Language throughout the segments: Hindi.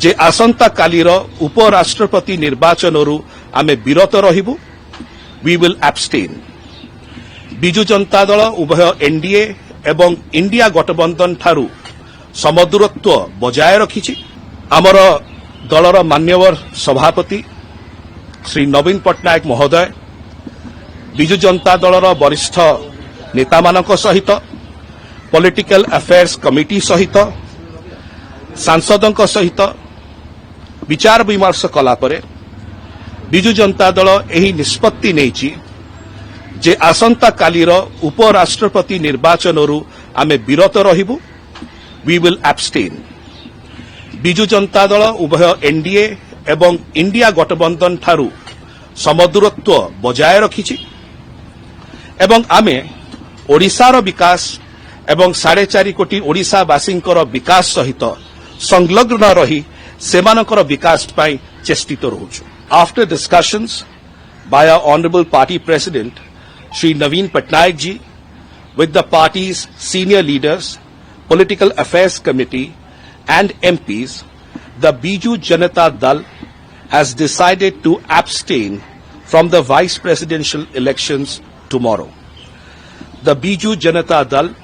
जे आसंता कालीर उपराष्ट्रपति निर्वाचनरू आमे विरत रहिबु we will abstain. Biju Janata Dal उभय एनडीए एवं इंडिया गठबंधन ठारू समदूरत्व बजाय रखिछि। आमर दलर मान्यवर सभापति श्री नवीन पट्टनायक महोदय बिजु जनता दलर वरिष्ठ नेता सहित पॉलिटिकल अफेयर्स कमिटी सहित सांसदों सहित विचार विमर्श कला परे बिजु जनता दल एही निष्पत्ति नेछि जे आसंता कालीर उपराष्ट्रपति निर्वाचनरू आमे विरत रहिबु we will abstain. Biju Janata Dal उभय एनडीए एवं इंडिया गठबंधन ठारू समदूरत्व बजाय रखिछि एवं आमे ओडिशार विकास एवं 4.5 कोटी ओडिशावासींकर विकास सहित संलग्न रही सेमानकर विकास पाई चेष्टित रहुछु। After discussions by our Honorable Party President Shri Naveen Patnaik ji with the party's senior leaders, Political Affairs Committee and MPs, the Biju Janata Dal has decided to abstain from the vice presidential elections tomorrow. The Biju Janata Dal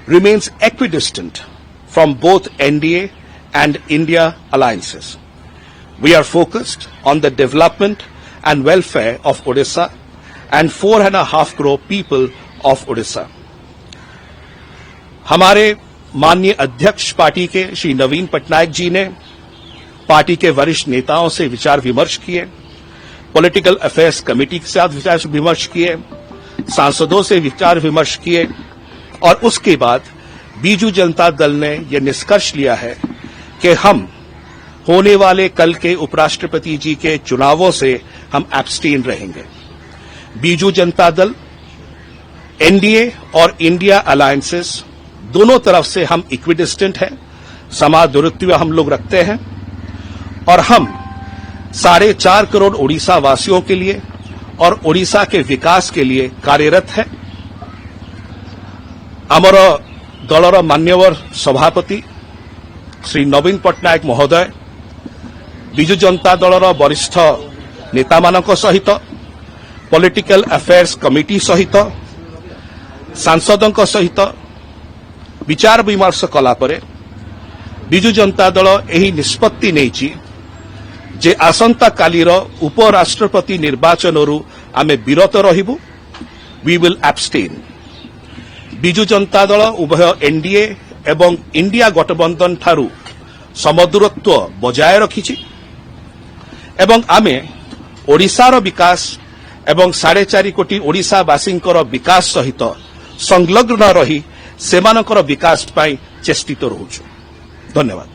remains equidistant from both NDA and India alliances. We are focused on the development and welfare of Odisha and 4.5 crore people of Odisha. हमारे माननीय अध्यक्ष पार्टी के श्री नवीन पटनायक जी ने पार्टी के वरिष्ठ नेताओं से विचार विमर्श किए, पॉलिटिकल अफेयर्स कमेटी के साथ विचार विमर्श किए, सांसदों से विचार विमर्श किए और उसके बाद बीजू जनता दल ने यह निष्कर्ष लिया है कि हम होने वाले कल के उपराष्ट्रपति जी के चुनावों से हम एब्सटेन रहेंगे। बीजू जनता दल, एनडीए और इंडिया अलायंसेस दोनों तरफ से हम इक्विडिस्टेंट हैं, समादूरत्व हम लोग रखते हैं और हम 4.5 करोड़ ओडिशा वासियों के लिए और ओडिशा के विकास के लिए कार्यरत है। आमर दलर मान्यवर सभापति श्री नवीन पट्टनायक महोदय बिजु जनता दलर वरिष्ठ नेता सहित पॉलिटिकल अफेयर्स कमिटी सहित सांसदों सहित विचार विमर्श कला परे बिजु जनता दल एही निष्पत्ति नेछि जे आसंता कालीर उपराष्ट्रपति निर्वाचनरू आमे विरत रहिबु we will abstain. Biju Janata Dal उभय एनडीए एवं इंडिया गठबंधन ठारू समदूरत्व बजाय रखिछि एवं आमे ओडिशार विकास एवं 4.5 कोटी ओडिशावासींकर विकास सहित संलग्न रही सेमानकर विकास पाई चेष्टित रहुछु। धन्यवाद।